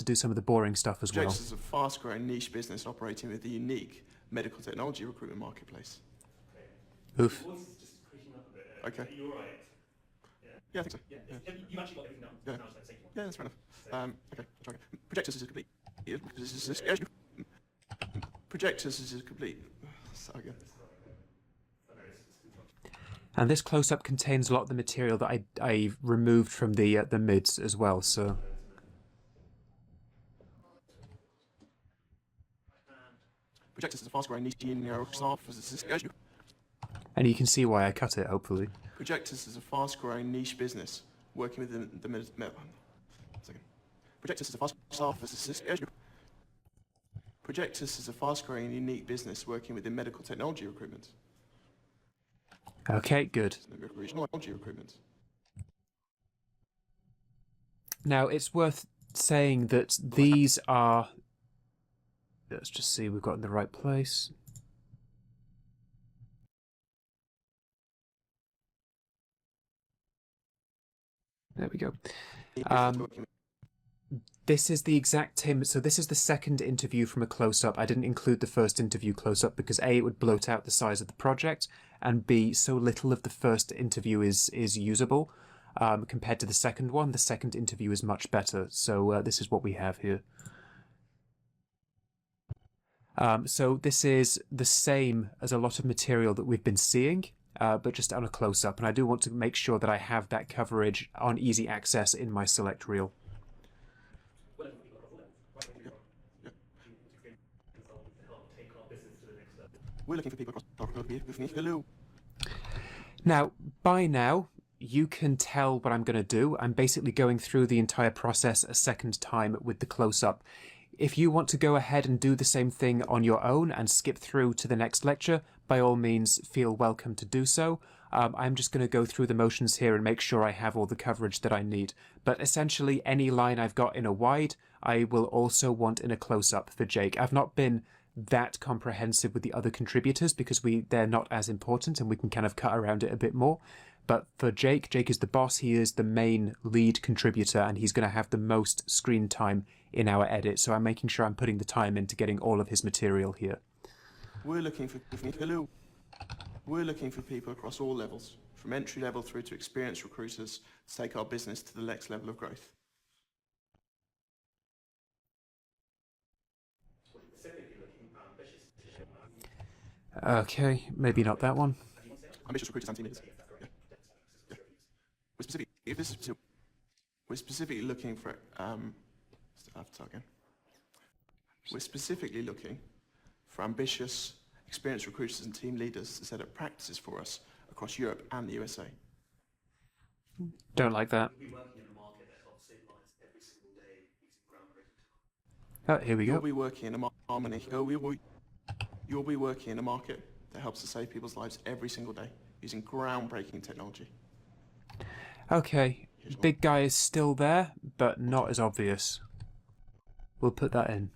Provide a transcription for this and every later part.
to do some of the boring stuff as well. Projectus is a fast-growing niche business operating with a unique medical technology recruitment marketplace. Oof. Your voice is just creaking up a bit. Okay. Are you all right? Yeah, I think so. Yeah. You've actually got everything down. Yeah. Now it's like taking one. Yeah, that's fair enough. Okay, I'll try again. Projectus is a complete. Projectus is a complete. Start again. And this close-up contains a lot of the material that I removed from the mids as well. So. Projectus is a fast-growing niche staff as a system. And you can see why I cut it, hopefully. Projectus is a fast-growing niche business working with the Projectus is a fast staff as a system. Projectus is a fast-growing and unique business working within medical technology recruitment. Okay, good. Technology recruitment. Now, it's worth saying that these are... Let's just see we've got in the right place. There we go. This is the exact same. So this is the second interview from a close-up. I didn't include the first interview close-up because A, it would bloat out the size of the project, and B, so little of the first interview is usable compared to the second one. The second interview is much better. So this is what we have here. So this is the same as a lot of material that we've been seeing, but just on a close-up. And I do want to make sure that I have that coverage on easy access in my select reel. We're looking for people across. Hello. Now, by now, you can tell what I'm going to do. I'm basically going through the entire process a second time with the close-up. If you want to go ahead and do the same thing on your own and skip through to the next lecture, by all means, feel welcome to do so. I'm just going to go through the motions here and make sure I have all the coverage that I need. But essentially, any line I've got in a wide, I will also want in a close-up for Jake. I've not been that comprehensive with the other contributors because they're not as important and we can kind of cut around it a bit more. But for Jake is the boss. He is the main lead contributor and he's going to have the most screen time in our edit. So I'm making sure I'm putting the time into getting all of his material here. We're looking for people across all levels, from entry level through to experienced recruiters, to take our business to the next level of growth. Okay, maybe not that one. Ambitious recruiters and team leaders. Yeah. We're specifically looking for We're specifically looking for ambitious, experienced recruiters and team leaders to set up practices for us across Europe and the USA. Don't like that. Oh, here we go. You'll be working in a harmony. You'll be working in a market that helps to save people's lives every single day using groundbreaking technology. Okay, big guy is still there, but not as obvious. We'll put that in.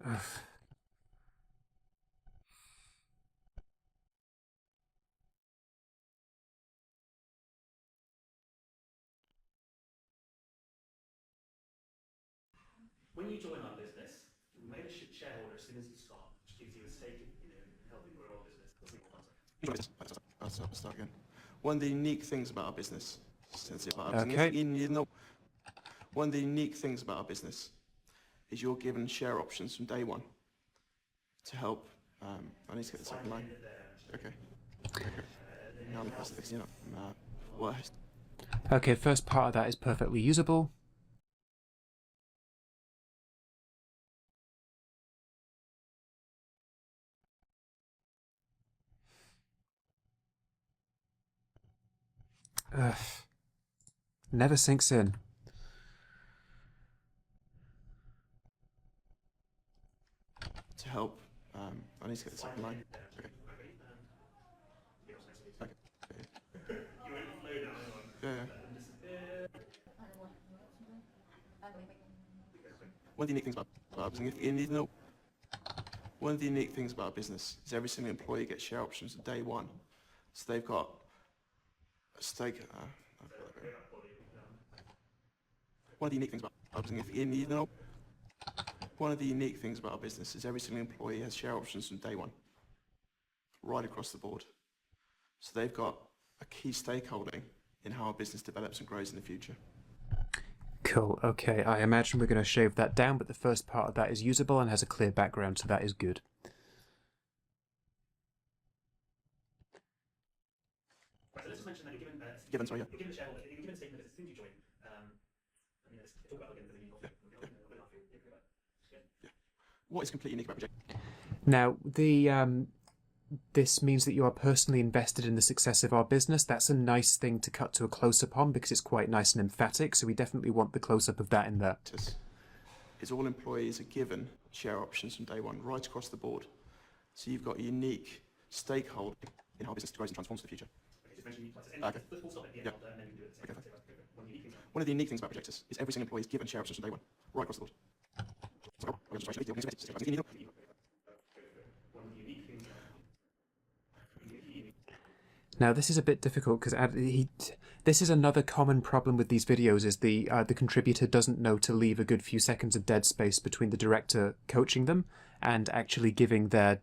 Ugh. When you join our business, we made a shareholder as soon as you start, which gives you a stake in helping grow our business. I'll start again. One of the unique things about our business, Okay. One of the unique things about our business is you're given share options from day one to help. I need to get the second line. Okay. Now I'm past this. Okay, first part of that is perfectly usable. Ugh. Never sinks in. To help. I need to get the second line. Okay. One of the unique things about our business, you need to know. One of the unique things about our business is every single employee gets share options at day one. So they've got a stake. One of the unique things about our business, you need to know. One of the unique things about our business is every single employee has share options from day one, right across the board. So they've got a key stakeholding in how our business develops and grows in the future. Cool. Okay, I imagine we're going to shave that down, but the first part of that is usable and has a clear background, so that is good. Right, so let's just mention that you're given, Given, sorry, yeah. you're given a shareholder, you're given a statement as soon as you join. Let's talk about again the unique offer. What is completely unique about Project? Now, this means that you are personally invested in the success of our business. That's a nice thing to cut to a close-up on because it's quite nice and emphatic, so we definitely want the close-up of that in there. Is all employees are given share options from day one, right across the board. So you've got a unique stakeholder in how business grows and transforms for the future. Okay. Yeah. Okay. One of the unique things about Projectus is every single employee is given share options from day one, right across the board. Now, this is a bit difficult because this is another common problem with these videos: is the contributor doesn't know to leave a good few seconds of dead space between the director coaching them and actually giving their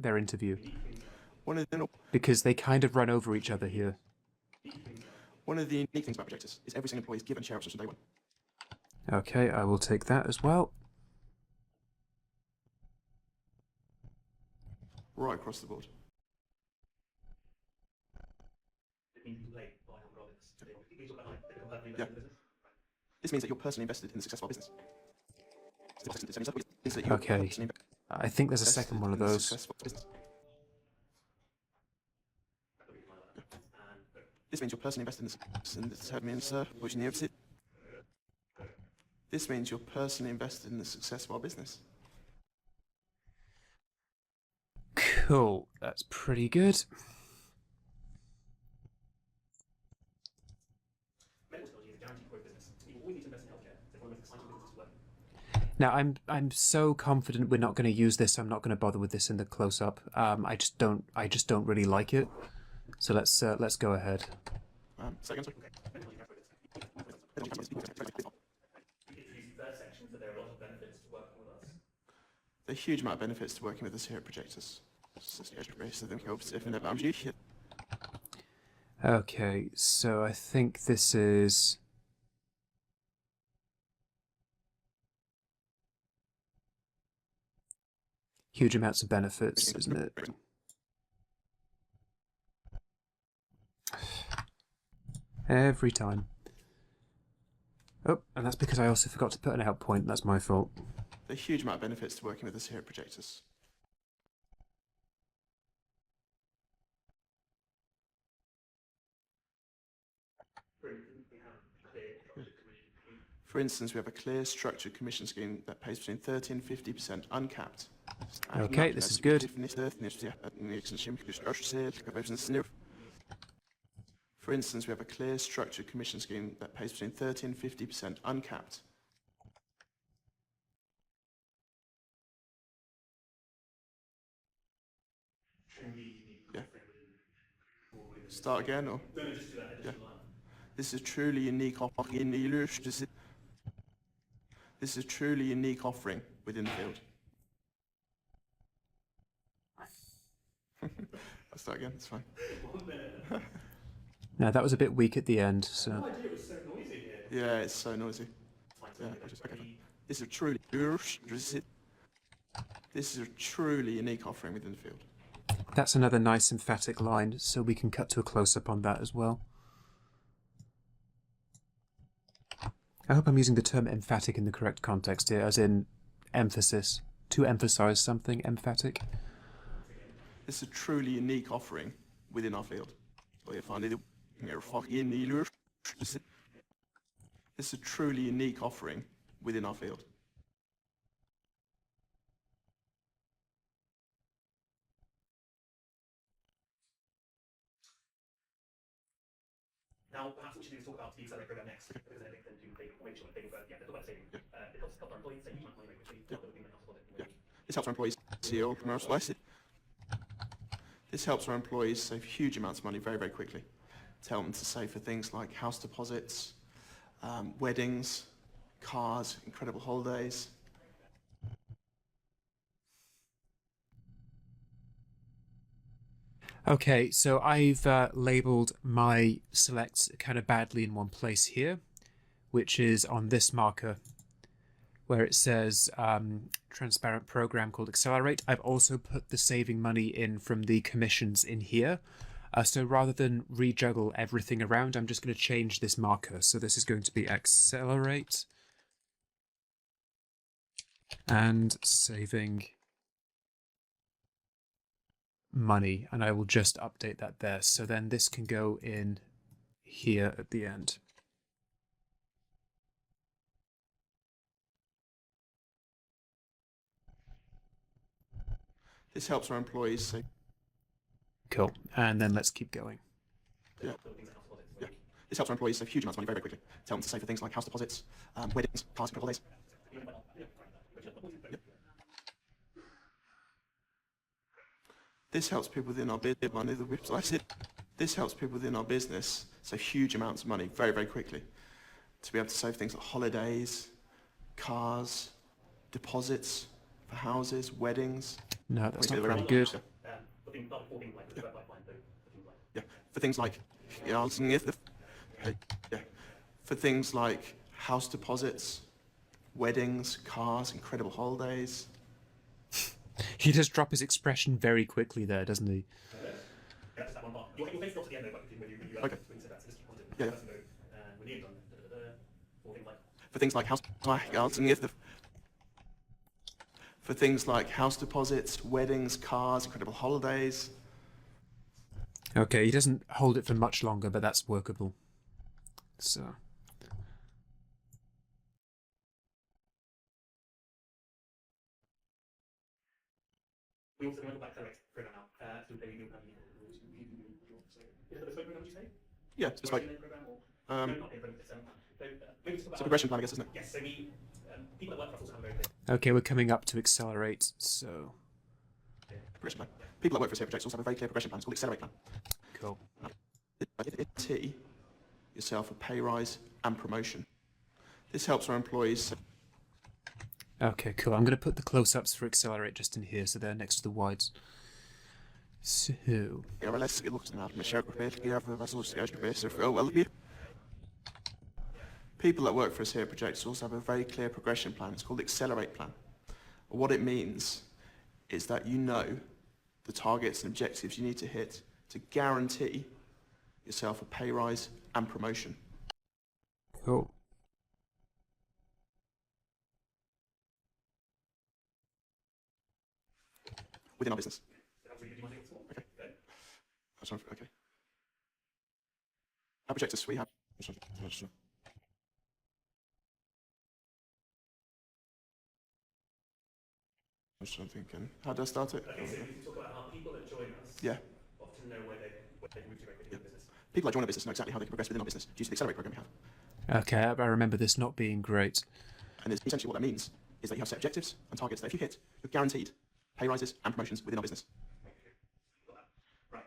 interview, because they kind of run over each other here. One of the unique things about Projectus is every single employee is given share options from day one. Okay, I will take that as well. Right across the board. Yeah. This means that you're personally invested in the success of our business. Okay, I think there's a second one of those. This means you're personally invested in the This means you're personally invested in the success of our business. Cool, that's pretty good. Now, I'm so confident we're not going to use this. I'm not going to bother with this in the close-up. I just don't really like it. So let's go ahead. Second, sorry. There are a huge amount of benefits to working with us here at Projectus. Okay, so I think this is... huge amounts of benefits, isn't it? Every time. Oh, and that's because I also forgot to put an out point. That's my fault. There are a huge amount of benefits to working with us here at Projectus. For instance, we have a clear structured commission scheme that pays between 30 and 50% uncapped. Okay, this is good. For instance, we have a clear structured commission scheme that pays between 30 and 50% uncapped. Yeah. Start again, or? Yeah. This is a truly unique offering. This is a truly unique offering within the field. I'll start again, it's fine. Now, that was a bit weak at the end, so... Yeah, it's so noisy. Yeah, okay, fine. This is a truly unique offering within the field. That's another nice emphatic line, so we can cut to a close-up on that as well. I hope I'm using the term emphatic in the correct context here, as in emphasis. To emphasize something, emphatic. This is a truly unique offering within our field. This is a truly unique offering within our field. Now, perhaps we should talk about the Accelerate program next, because then they can do make sure they talk about saving. It helps our employees save huge amount of money very quickly. This helps our employees see This helps our employees save huge amounts of money very, very quickly. Tell them to save for things like house deposits, weddings, cars, incredible holidays. Okay, so I've labeled my selects kind of badly in one place here, which is on this marker where it says transparent program called Accelerate. I've also put the saving money in from the commissions in here. So rather than rejuggle everything around, I'm just going to change this marker. So this is going to be Accelerate and saving money, and I will just update that there. So then this can go in here at the end. This helps our employees save. Cool. And then let's keep going. Yeah. This helps our employees save huge amounts of money very, very quickly. Tell them to save for things like house deposits, weddings, cars, and holidays. This helps people within our business. This helps people within our business save huge amounts of money very, very quickly. To be able to save things like holidays, cars, deposits for houses, weddings. No, that's not very good. Yeah, for things like for things like house deposits, weddings, cars, incredible holidays. He does drop his expression very quickly there, doesn't he? Okay. Yeah. For things like for things like house deposits, weddings, cars, incredible holidays. Okay, he doesn't hold it for much longer, but that's workable. So. We also want to Accelerate program now. So they will have is it the bespoke program, did you say? Yeah, it's bespoke. No, not the program, maybe It's a progression plan, I guess, isn't it? Yes, so we, people that work for us also have a very clear Okay, we're coming up to Accelerate, so. Progression plan. People that work for us here at Projects also have a very clear progression plan. It's called Accelerate Plan. Cool. T yourself a pay rise and promotion. This helps our employees. Okay, cool. I'm going to put the close-ups for Accelerate just in here, so they're next to the wides. So. People that work for us here at Projects also have a very clear progression plan. It's called the Accelerate Plan. What it means is that you know the targets and objectives you need to hit to guarantee yourself a pay rise and promotion. Cool. Within our business. Okay. That's okay. At Projectus, we have. I'm just thinking. How do I start it? Okay, so you talk about how people that join us Yeah. often know where they move to within the business. People that join our business know exactly how they can progress within our business due to the Accelerate program we have. Okay, I remember this not being great. And essentially what that means is that you have set objectives and targets that if you hit, you're guaranteed pay rises and promotions within our business. Right.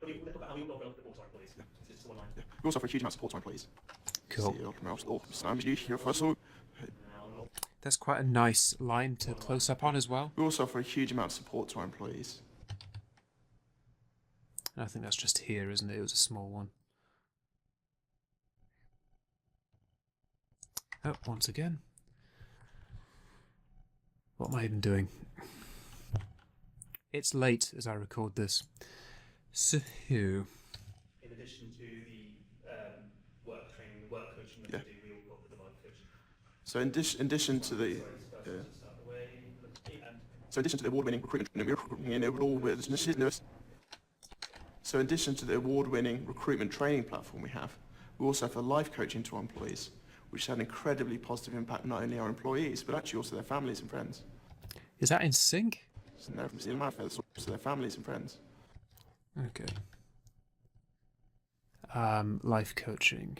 But we talk about how we will develop the support to our employees. Yeah. It's just one line. Yeah. We also offer a huge amount of support to our employees. Cool. We That's quite a nice line to close up on as well. also offer a huge amount of support to our employees. I think that's just here, isn't it? It was a small one. Oh, once again. What am I even doing? It's late as I record this. So, In addition to the work training, work coaching that we do, we all got the life coaching. So in addition to the award-winning recruitment training platform we have, we also offer life coaching to our employees, which had an incredibly positive impact not only on our employees but actually also their families and friends. is that in sync? So their families and friends. Okay. life coaching.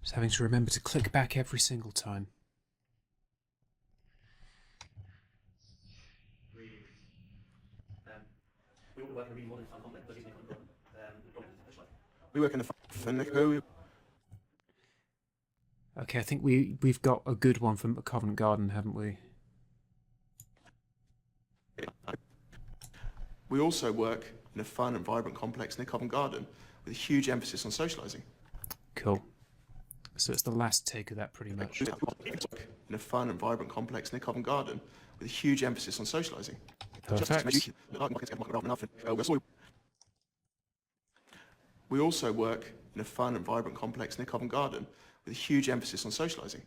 Just having to remember to click back every single time. We work in the Okay, I think we've got a good one from Covent Garden, haven't we? We also work in a fun and vibrant complex near Covent Garden with a huge emphasis on socialising. Cool. So it's the last take of that, pretty much. In a fun and vibrant complex near Covent Garden with a huge emphasis on socialising. Perfect. We also work in a fun and vibrant complex near Covent Garden with a huge emphasis on socialising.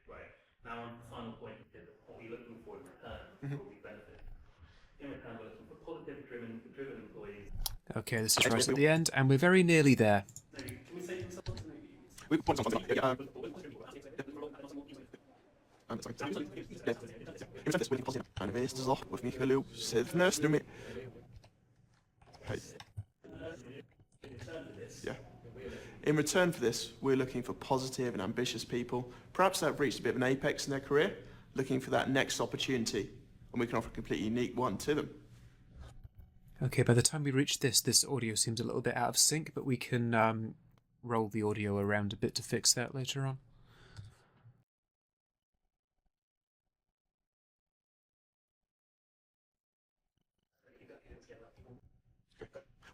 Right. Now on the final point, what we're looking for in return will be benefit. In return, we're looking for positive, driven employees. Okay, this is right at the end, and we're very nearly there. Maybe, can we say consultants? We want something like In return for this, we're looking for positive and ambitious people, perhaps that have reached a bit of an apex in their career, looking for that next opportunity, and we can offer a completely unique one to them. Okay, by the time we reach this audio seems a little bit out of sync, but we can roll the audio around a bit to fix that later on.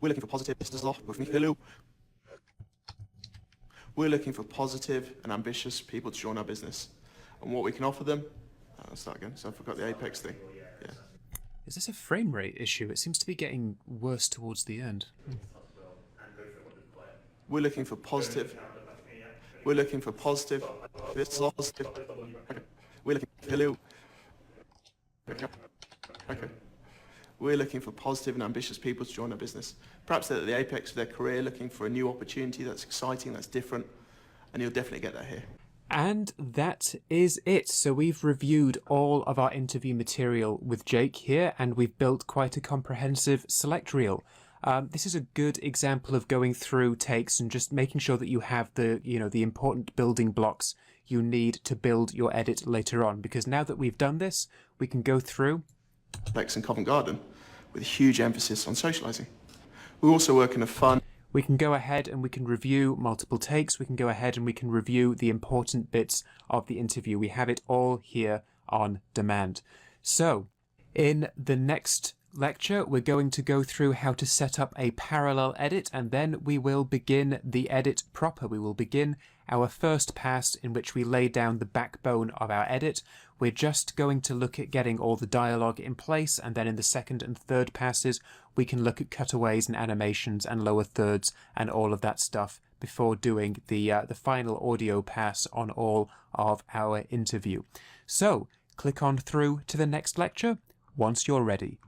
We're looking for positive, hello. We're looking for positive and ambitious people to join our business. And what we can offer them, I'll start again, so I forgot the apex thing. Yeah. Is this a frame rate issue? It seems to be getting worse towards the end. We're looking for positive. We're looking for positive. This is positive. Okay. We're looking for hello. Okay. Okay. We're looking for positive and ambitious people to join our business. Perhaps they're at the apex of their career, looking for a new opportunity that's exciting, that's different, and you'll definitely get that here. And that is it. So we've reviewed all of our interview material with Jake here, and we've built quite a comprehensive select reel. This is a good example of going through takes and just making sure that you have the important building blocks you need to build your edit later on. Because now that we've done this, we can go through Lex and Covent Garden with a huge emphasis on socialising. We also work in a fun. We can go ahead and we can review multiple takes. We can go ahead and we can review the important bits of the interview. We have it all here on demand. So, in the next lecture, we're going to go through how to set up a parallel edit, and then we will begin the edit proper. We will begin our first pass in which we lay down the backbone of our edit. We're just going to look at getting all the dialogue in place, and then in the second and third passes, we can look at cutaways and animations and lower thirds and all of that stuff before doing the final audio pass on all of our interview. So, click on through to the next lecture once you're ready.